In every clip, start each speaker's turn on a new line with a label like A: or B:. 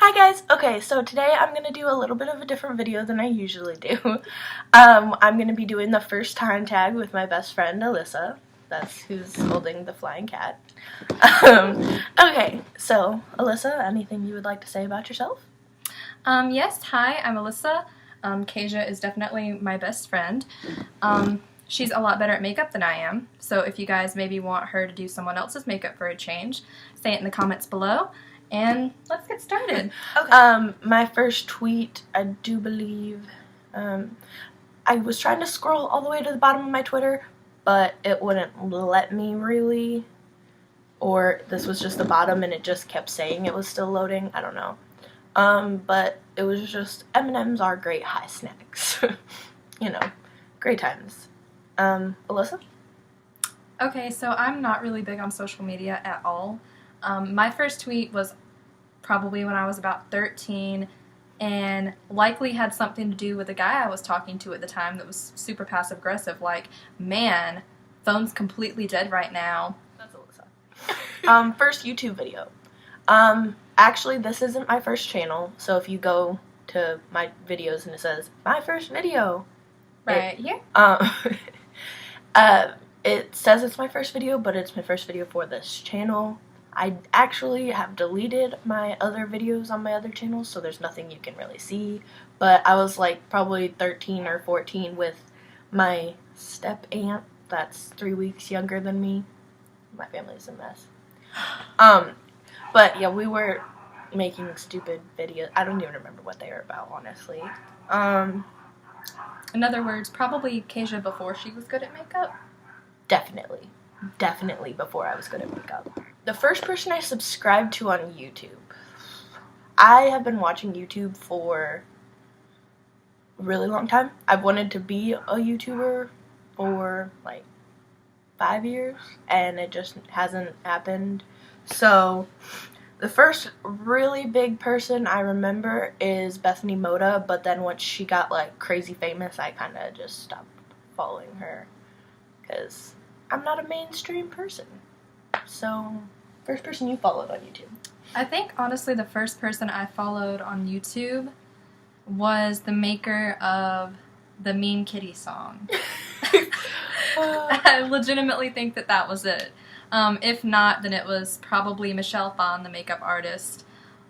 A: Hi guys! Okay, so today I'm going to do a little bit of a different video than I usually do. I'm going to be doing the first time tag with my best friend Alyssa. That's who's holding the flying cat. Okay, so Alyssa, anything you would like to say about yourself?
B: Yes, hi, I'm Alyssa. Kasia is definitely my best friend. She's a lot better at makeup than I am, so if you guys maybe want her to do someone else's makeup for a change, say it in the comments below, and let's get started.
A: Okay. My first tweet, I do believe, I was trying to scroll all the way to the bottom of my Twitter, but it wouldn't let me really, or this was just the bottom and it just kept saying it was still loading, I don't know. But it was just, M&M's are great high snacks. You know, great times. Alyssa?
B: Okay, so I'm not really big on social media at all. My first tweet was probably when I was about 13 and likely had something to do with a guy I was talking to at the time that was super passive-aggressive, like, man, phone's completely dead right now.
A: That's Alyssa. First YouTube video. Actually, this isn't my first channel, so if you go to my videos and it says, my first video.
B: Right here.
A: It says it's my first video, but it's my first video for this channel. I actually have deleted my other videos on my other channels, so there's nothing you can really see. But I was like probably 13 or 14 with my step aunt that's 3 weeks younger than me. My family's a mess. But yeah, we were making stupid videos. I don't even remember what they were about, honestly.
B: In other words, probably Kasia before she was good at makeup.
A: Definitely. Definitely before I was good at makeup. The first person I subscribed to on YouTube. I have been watching YouTube for a really long time. I've wanted to be a YouTuber for like 5 years, and it just hasn't happened. So, the first really big person I remember is Bethany Moda, but then once she got like crazy famous, I kind of just stopped following her because I'm not a mainstream person. So, first person you followed on YouTube?
B: I think, honestly, the first person I followed on YouTube was the maker of the Mean Kitty song. I legitimately think that was it. If not, then it was probably Michelle Phan, the makeup artist.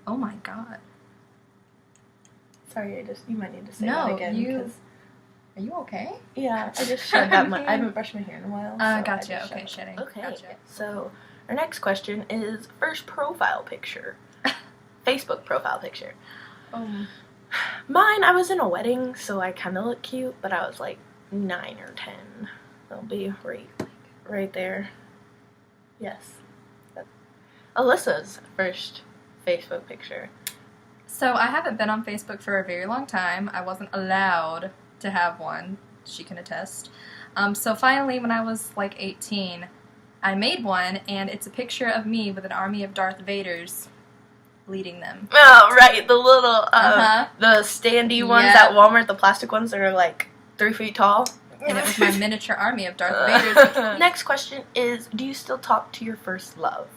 B: Oh my god.
A: Sorry, you might need to say that again.
B: Are you okay?
A: Yeah, I just shed that I haven't brushed my hair in a while. So
B: gotcha. Okay, shedding.
A: Okay,
B: gotcha.
A: So our next question is first profile picture. Facebook profile picture. Mine, I was in a wedding, so I kind of look cute, but I was like 9 or 10. They'll be right there. Yes. Alyssa's first Facebook picture.
B: So I haven't been on Facebook for a very long time. I wasn't allowed to have one. She can attest. So finally, when I was like 18, I made one, and it's a picture of me with an army of Darth Vaders leading them.
A: Oh, right. The little, the standy ones at Walmart, the plastic ones that are like 3 feet tall.
B: And it was my miniature army of Darth Vaders.
A: Next question is, do you still talk to your first love?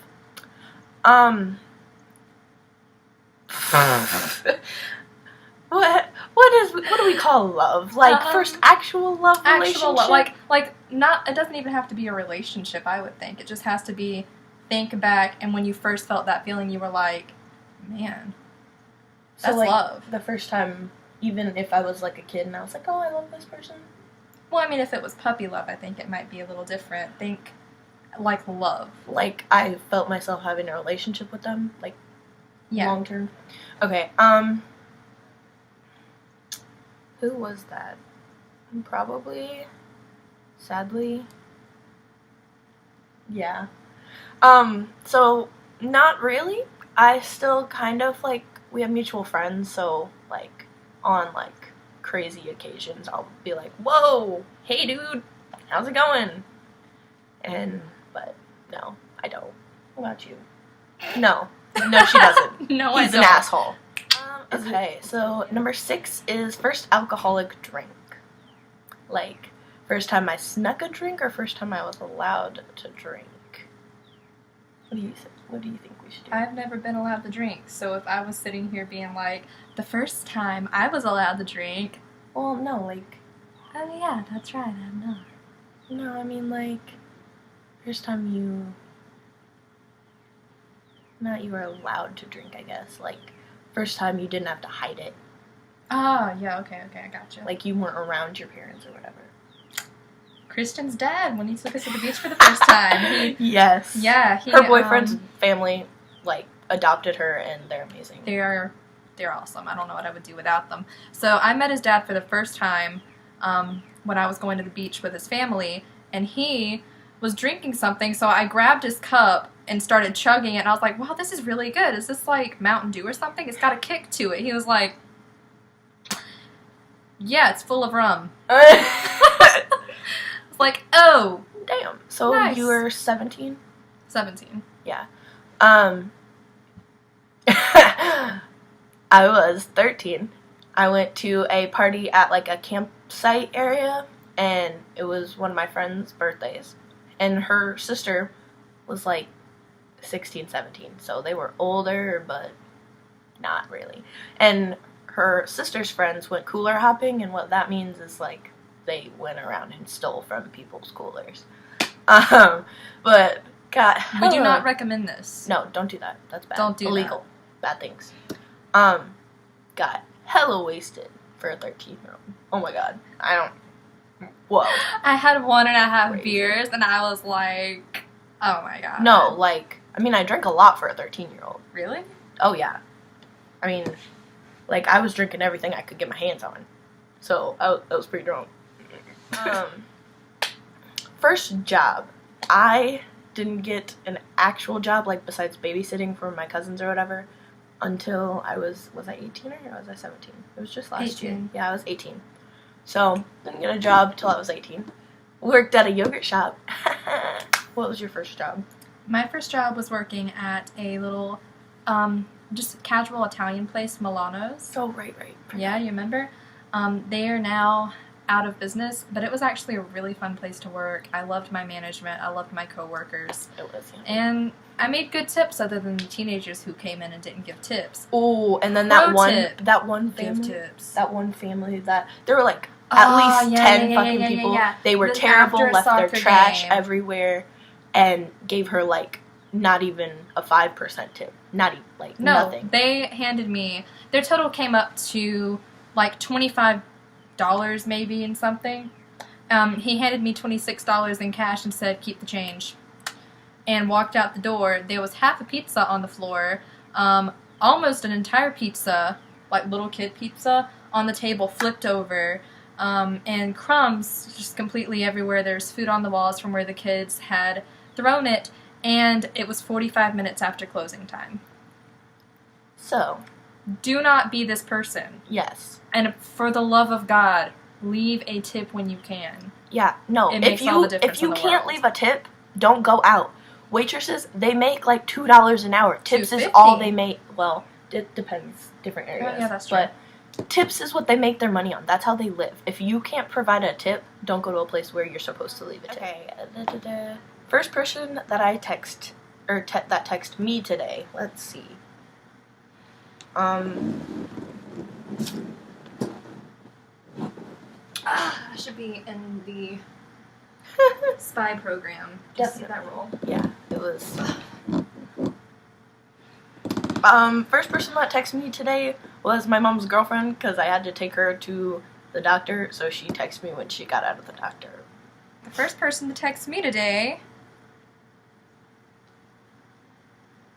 A: What do we call love? Like first actual love relationship?
B: Actual love, like not. It doesn't even have to be a relationship. I would think it just has to be. Think back, and when you first felt that feeling, you were like, man, that's love.
A: The first time, even if I was like a kid and I was like, oh, I love this person.
B: Well, I mean, if it was puppy love, I think it might be a little different. Think like love.
A: Like I felt myself having a relationship with them, like long term. Okay. Who was that? Probably, sadly, yeah. So not really. I still kind of like, we have mutual friends, so like on like crazy occasions I'll be like, whoa, hey dude, how's it going? But no, I don't. What about you? No, she doesn't.
B: No, I don't.
A: He's an asshole. Okay, so number 6 is first alcoholic drink. Like, first time I snuck a drink or first time I was allowed to drink? What do you think we should do.
B: I've never been allowed to drink, so if I was sitting here being like, the first time I was allowed to drink...
A: Well, no, like...
B: Oh yeah, that's right, I'm not.
A: No, I mean, like... First time you... Not you were allowed to drink, I guess. Like, first time you didn't have to hide it.
B: Oh, yeah, okay, I gotcha.
A: Like, you weren't around your parents or whatever.
B: Christian's dad, when he took us to the beach for the first time.
A: Yes.
B: Yeah.
A: Her boyfriend's family, like, adopted her, and they're amazing.
B: They're awesome. I don't know what I would do without them. So I met his dad for the first time when I was going to the beach with his family, and he was drinking something, so I grabbed his cup and started chugging it, and I was like, wow, this is really good. Is this like Mountain Dew or something? It's got a kick to it. He was like, yeah, it's full of rum. It's like, oh.
A: Damn. So
B: nice.
A: You were 17?
B: 17.
A: Yeah. I was 13. I went to a party at like a campsite area, and it was one of my friend's birthdays. And her sister was like 16, 17. So they were older, but not really. And her sister's friends went cooler hopping, and what that means is like they went around and stole from people's coolers. But got
B: we do not recommend this.
A: No, don't do that. That's bad.
B: Don't do
A: illegal. Bad things. Got hella wasted for a 13-year-old. Oh my god. Whoa.
B: I had 1.5
A: Crazy.
B: beers, and I was like, oh my god.
A: No, like, I mean, I drank a lot for a 13-year-old.
B: Really?
A: Oh yeah. I mean, like, I was drinking everything I could get my hands on. So, I was pretty drunk. First job. I didn't get an actual job, like, besides babysitting for my cousins or whatever, until I was I 18 or was I 17? It was just last
B: 18.
A: year. Yeah, I was 18. So, didn't get a job till I was 18. Worked at a yogurt shop. What was your first job?
B: My first job was working at a little, just casual Italian place, Milano's.
A: Oh, right.
B: Yeah, you remember? They are now out of business, but it was actually a really fun place to work. I loved my management. I loved my coworkers.
A: It was, yeah.
B: And I made good tips other than the teenagers who came in and didn't give tips.
A: Oh, and then
B: Pro
A: that one
B: Give
A: family,
B: tips.
A: that one family that there were like at least 10 fucking people.
B: Yeah.
A: They were
B: Then
A: terrible,
B: after a
A: left their
B: soccer
A: trash
B: game.
A: everywhere, and gave her like not even a 5% tip. Not even like nothing.
B: They handed me, their total came up to like $25 maybe and something. He handed me $26 in cash and said, keep the change. And walked out the door. There was half a pizza on the floor, almost an entire pizza, like little kid pizza, on the table, flipped over, and crumbs just completely everywhere. There's food on the walls from where the kids had thrown it, and it was 45 minutes after closing time.
A: So,
B: Do not be this person.
A: yes.
B: And for the love of God, leave a tip when you can.
A: Yeah, no.
B: It makes all the difference
A: if you
B: in the
A: can't
B: world.
A: leave a tip, don't go out. Waitresses, they make like $2 an hour. Tips is
B: $2.50.
A: all they make. Well, it depends. Different areas.
B: yeah, that's true.
A: But tips is what they make their money on. That's how they live. If you can't provide a tip, don't go to a place where you're supposed to leave a tip. Okay. First person that I text, or that text me today. Let's see.
B: I should be in the spy program. Did you see that role?
A: Yeah, it was. First person that texted me today was my mom's girlfriend, because I had to take her to the doctor, so she texted me when she got out of the doctor.
B: The first person to text me today.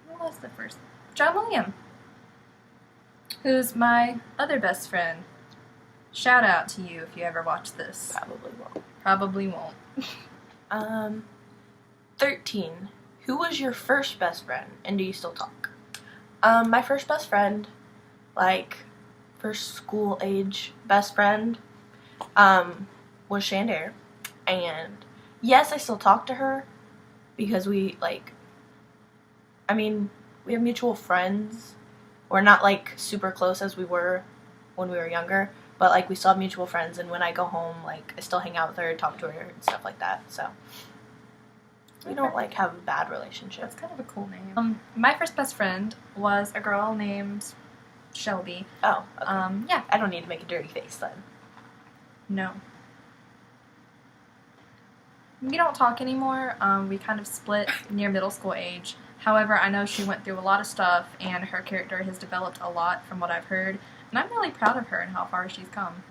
B: Who was the first? John William, who's my other best friend. Shout out to you if you ever watch this.
A: Probably won't.
B: Probably won't.
A: 13. Who was your first best friend, and do you still talk? My first best friend, like, first school age best friend, was Shandair. And yes, I still talk to her, because we, like, I mean, we have mutual friends. We're not, like, super close as we were when we were younger, but, like, we still have mutual friends, and when I go home, like, I still hang out with her, talk to her, and stuff like that, so. We don't, like, have a bad relationship.
B: That's kind of a cool name. My first best friend was a girl named Shelby.
A: Oh, okay.
B: Yeah.
A: I don't need to make a dirty face then.
B: No. We don't talk anymore. We kind of split near middle school age. However, I know she went through a lot of stuff, and her character has developed a lot from what I've heard. And I'm really proud of her and how far she's come.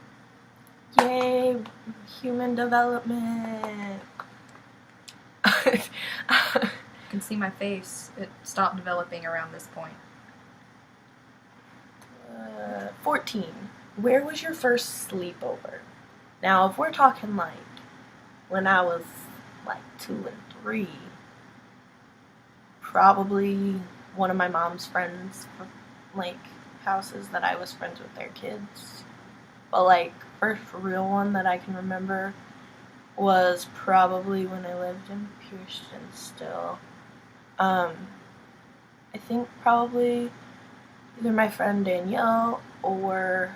A: Yay, human development.
B: You can see my face. It stopped developing around this point.
A: 14. Where was your first sleepover? Now, if we're talking, like, when I was, like, 2 and 3, probably one of my mom's friends, like, houses that I was friends with their kids. But, like, first real one that I can remember was probably when I lived in Pearson still. I think probably either my friend Danielle or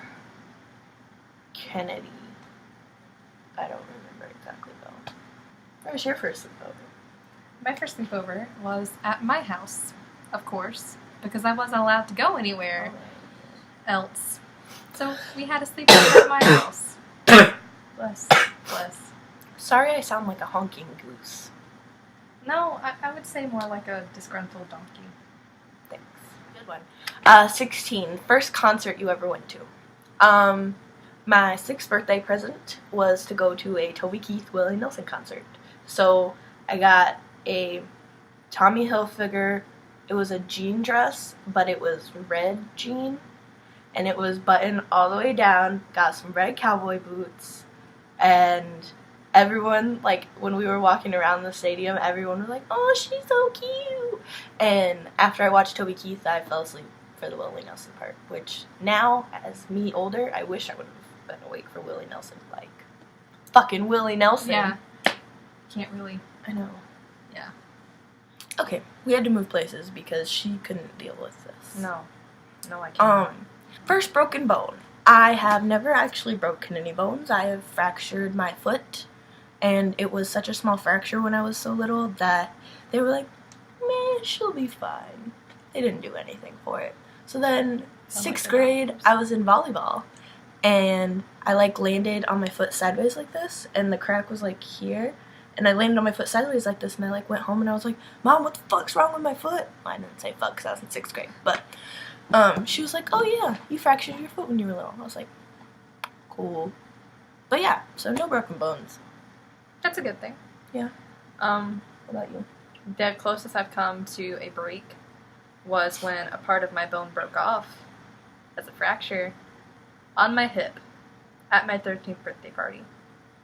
A: Kennedy. I don't remember exactly though. Where was your first sleepover?
B: My first sleepover was at my house, of course, because I wasn't allowed to go anywhere else. So we had a sleepover at my house. Bless.
A: Sorry I sound like a honking goose.
B: No, I would say more like a disgruntled donkey.
A: Thanks. Good one. 16. First concert you ever went to? My 6th birthday present was to go to a Toby Keith Willie Nelson concert. So I got a Tommy Hilfiger. It was a jean dress, but it was red jean. And it was buttoned all the way down. Got some red cowboy boots. And everyone, like, when we were walking around the stadium, everyone was like, oh, she's so cute. And after I watched Toby Keith, I fell asleep for the Willie Nelson part. Which now, as me older, I wish I would have been awake for Willie Nelson. Like, fucking Willie Nelson.
B: Yeah. Can't really.
A: I know.
B: Yeah.
A: Okay, we had to move places because she couldn't deal with this.
B: No, I can't.
A: First broken bone. I have never actually broken any bones. I have fractured my foot, and it was such a small fracture when I was so little that they were like, meh, she'll be fine. They didn't do anything for it. So then, 6th grade, I was in volleyball, and I, like, landed on my foot sideways like this, and the crack was, like, here. And I landed on my foot sideways like this, and I, like, went home, and I was like, Mom, what the fuck's wrong with my foot? Well, I didn't say fuck because I was in 6th grade, but she was like, oh, yeah, you fractured your foot when you were little. I was like, cool. But, yeah, so no broken bones.
B: That's a good thing.
A: Yeah. What about you?
B: The closest I've come to a break was when a part of my bone broke off as a fracture on my hip at my 13th birthday party.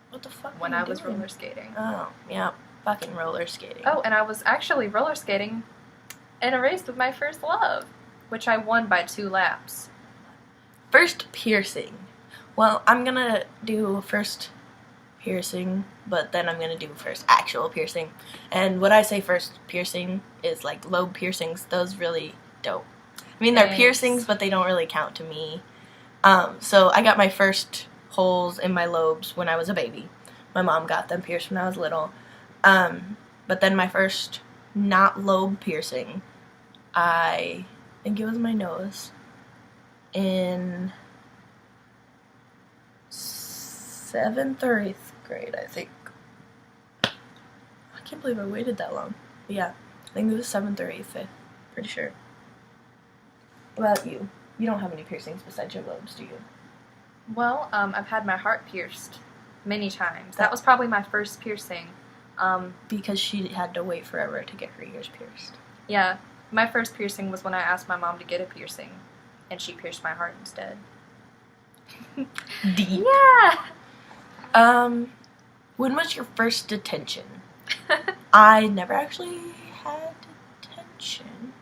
A: What the fuck?
B: When I was roller skating.
A: Oh, yeah. Fucking roller skating.
B: Oh, and I was actually roller skating in a race with my first love, which I won by 2 laps.
A: First piercing. Well, I'm gonna do first piercing, but then I'm gonna do first actual piercing. And what I say first piercing is like lobe piercings. Those really don't. I mean, they're piercings, but they don't really count to me. So I got my first holes in my lobes when I was a baby. My mom got them pierced when I was little. But then my first not lobe piercing, I think it was my nose, in 7th or 8th grade, I think. I can't believe I waited that long. But yeah, I think it was 7th or 8th, I'm pretty sure. What about you? You don't have any piercings besides your lobes, do you?
B: Well, I've had my heart pierced many times. That was probably my first piercing.
A: Because she had to wait forever to get her ears pierced.
B: Yeah, my first piercing was when I asked my mom to get a piercing, and she pierced my heart instead.
A: Deep.
B: Yeah!
A: When was your first detention? I never actually had detention.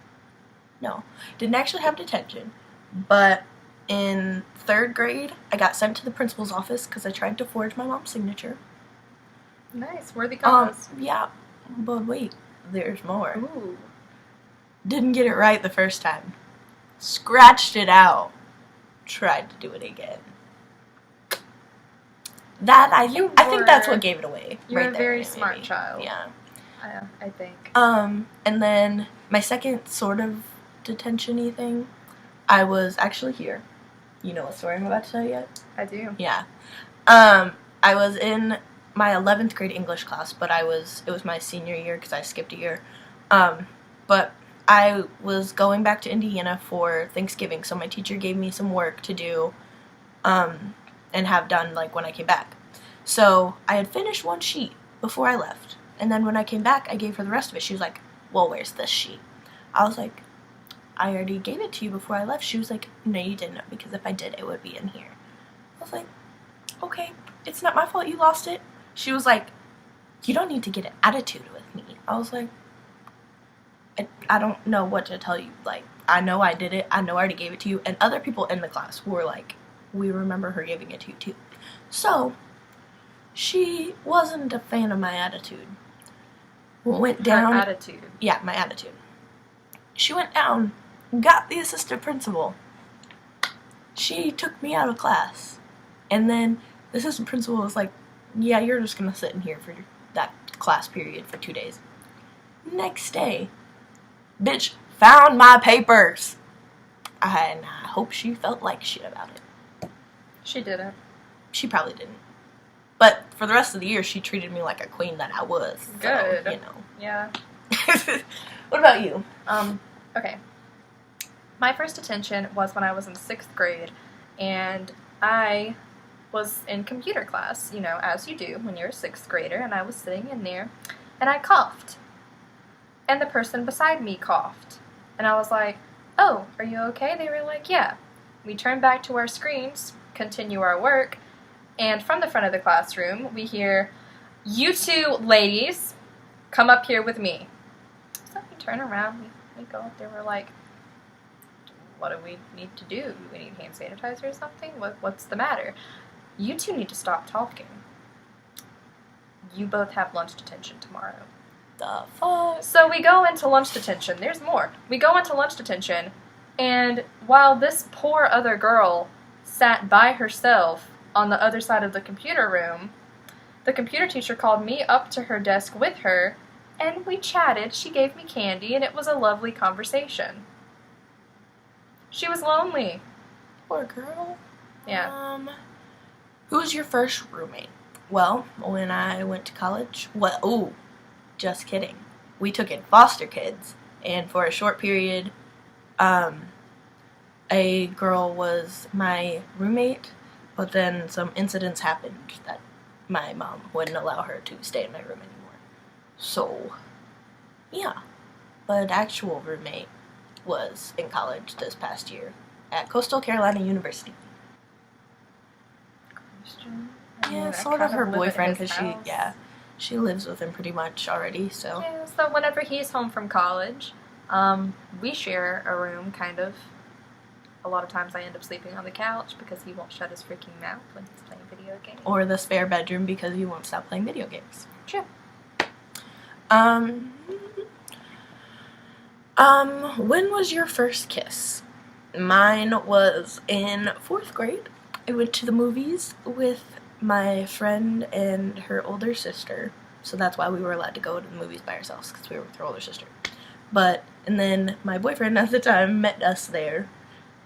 A: No, didn't actually have detention. But in 3rd grade, I got sent to the principal's office because I tried to forge my mom's signature.
B: Nice, worthy cause.
A: Yeah, but wait, there's more.
B: Ooh.
A: Didn't get it right the first time. Scratched it out. Tried to do it again. I think that's what gave it away.
B: You're
A: right
B: a
A: there,
B: very
A: maybe.
B: smart child.
A: Yeah.
B: I think.
A: And then my second sort of detention-y thing, I was actually here. You know what story I'm about to tell yet?
B: I do.
A: Yeah. I was in my 11th grade English class, but it was my senior year because I skipped a year. But I was going back to Indiana for Thanksgiving, so my teacher gave me some work to do, and have done, like, when I came back. So I had finished one sheet before I left, and then when I came back, I gave her the rest of it. She was like, well, where's this sheet? I was like, I already gave it to you before I left. She was like, no, you didn't, because if I did, it would be in here. I was like, okay, it's not my fault you lost it. She was like, you don't need to get an attitude with me. I was like, I don't know what to tell you. Like, I know I did it. I know I already gave it to you. And other people in the class were like, we remember her giving it to you too. So, she wasn't a fan of my attitude. Went down.
B: Her attitude.
A: Yeah, my attitude. She went down, got the assistant principal. She took me out of class. And then the assistant principal was like, yeah, you're just going to sit in here for that class period for 2 days. Next day, bitch found my papers. And I hope she felt like shit about it.
B: She didn't.
A: She probably didn't. But for the rest of the year, she treated me like a queen that I was.
B: Good.
A: So, you know.
B: Yeah.
A: What about you?
B: Okay. My first detention was when I was in 6th grade, and I was in computer class, you know, as you do when you're a 6th grader, and I was sitting in there, and I coughed. And the person beside me coughed. And I was like, oh, are you okay? They were like, yeah. We turned back to our screens, continue our work, and from the front of the classroom, we hear, you two ladies, come up here with me. So we turn around, we go up there, we're like, what do we need to do? Do we need hand sanitizer or something? What's the matter? You two need to stop talking. You both have lunch detention tomorrow.
A: The fuck?
B: So we go into lunch detention. There's more. We go into lunch detention, and while this poor other girl sat by herself on the other side of the computer room, the computer teacher called me up to her desk with her, and we chatted. She gave me candy, and it was a lovely conversation. She was lonely.
A: Poor girl.
B: Yeah.
A: Who was your first roommate? Well, when I went to college, just kidding. We took in foster kids, and for a short period, a girl was my roommate, but then some incidents happened that my mom wouldn't allow her to stay in my room anymore. So, yeah. But actual roommate was in college this past year at Coastal Carolina University. Yeah, sort of her boyfriend, because she lives with him pretty much already, so.
B: Yeah, so whenever he's home from college, we share a room, kind of. A lot of times I end up sleeping on the couch because he won't shut his freaking mouth when he's playing video games.
A: Or the spare bedroom because he won't stop playing video games.
B: True.
A: When was your first kiss? Mine was in 4th grade. I went to the movies with my friend and her older sister. So that's why we were allowed to go to the movies by ourselves, because we were with her older sister. And then my boyfriend at the time met us there,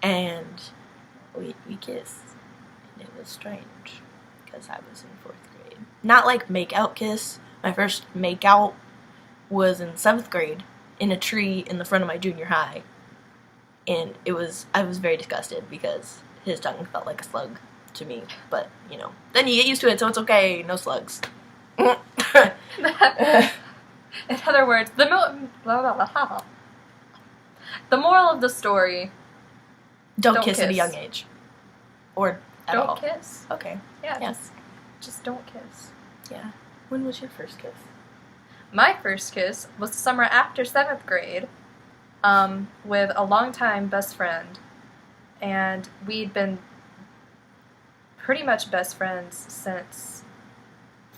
A: and we kissed. And it was strange, because I was in 4th grade. Not like Makeout kiss. My first Makeout was in 7th grade, in a tree in the front of my junior high. And I was very disgusted, because his tongue felt like a slug to me. But, you know, then you get used to it, so it's okay. No slugs.
B: In other words, the moral of the story:
A: don't kiss at a young age, or at all.
B: Don't kiss.
A: Okay.
B: Yeah. Just don't kiss.
A: Yeah. When was your first kiss?
B: My first kiss was the summer after 7th grade, with a longtime best friend, and we'd been pretty much best friends since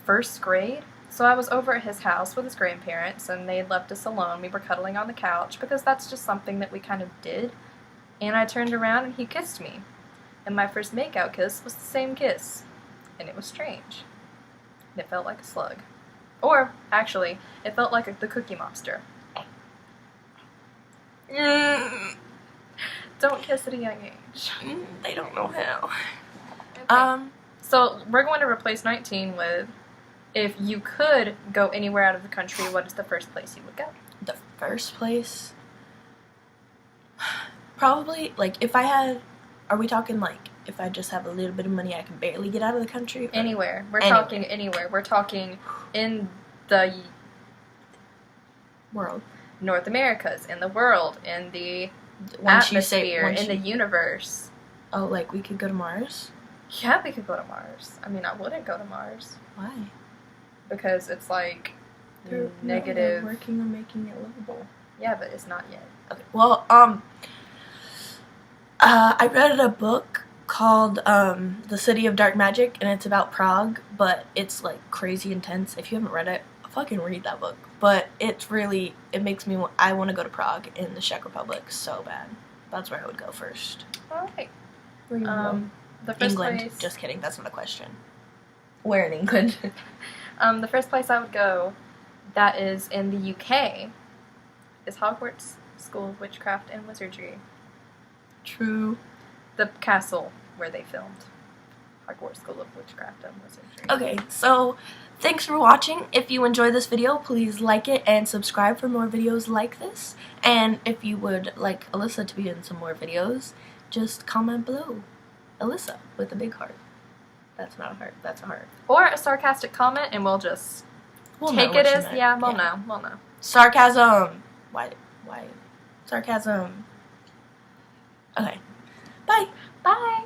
B: 1st grade. So I was over at his house with his grandparents, and they had left us alone. We were cuddling on the couch, because that's just something that we kind of did. And I turned around, and he kissed me. And my first Makeout kiss was the same kiss. And it was strange. And it felt like a slug. Or, actually, it felt like the Cookie Monster. Don't kiss at a young age.
A: They don't know how.
B: Okay. So, we're going to replace 19 with, if you could go anywhere out of the country, what is the first place you would go?
A: The first place? Probably, like, if I had... Are we talking, like, if I just have a little bit of money, I can barely get out of the country? Or?
B: Anywhere. We're talking anywhere. We're talking in the...
A: World.
B: North Americas, in the world, in the atmosphere, in the universe.
A: Oh, like, we could go to Mars?
B: Yeah, we could go to Mars. I mean, I wouldn't go to Mars.
A: Why?
B: Because it's, like, negative...
A: They're working on making it livable.
B: Yeah, but it's not yet.
A: Okay. Well, I read a book called The City of Dark Magic, and it's about Prague, but it's, like, crazy intense. If you haven't read it, fucking read that book. But it's really, it makes me, I want to go to Prague in the Czech Republic so bad. That's where I would go first.
B: Alright.
A: Where you go?
B: The first
A: England.
B: place...
A: Just kidding, that's not a question. Where in England?
B: The first place I would go that is in the UK is Hogwarts School of Witchcraft and Wizardry.
A: True.
B: The castle where they filmed Hogwarts School of Witchcraft and Wizardry.
A: Okay, so thanks for watching. If you enjoyed this video, please like it and subscribe for more videos like this. And if you would like Alyssa to be in some more videos, just comment below. Alyssa with a big heart. That's not a heart, that's a heart.
B: Or a sarcastic comment and we'll just take it as, we'll know.
A: Sarcasm. Why? Sarcasm. Okay. Bye.
B: Bye.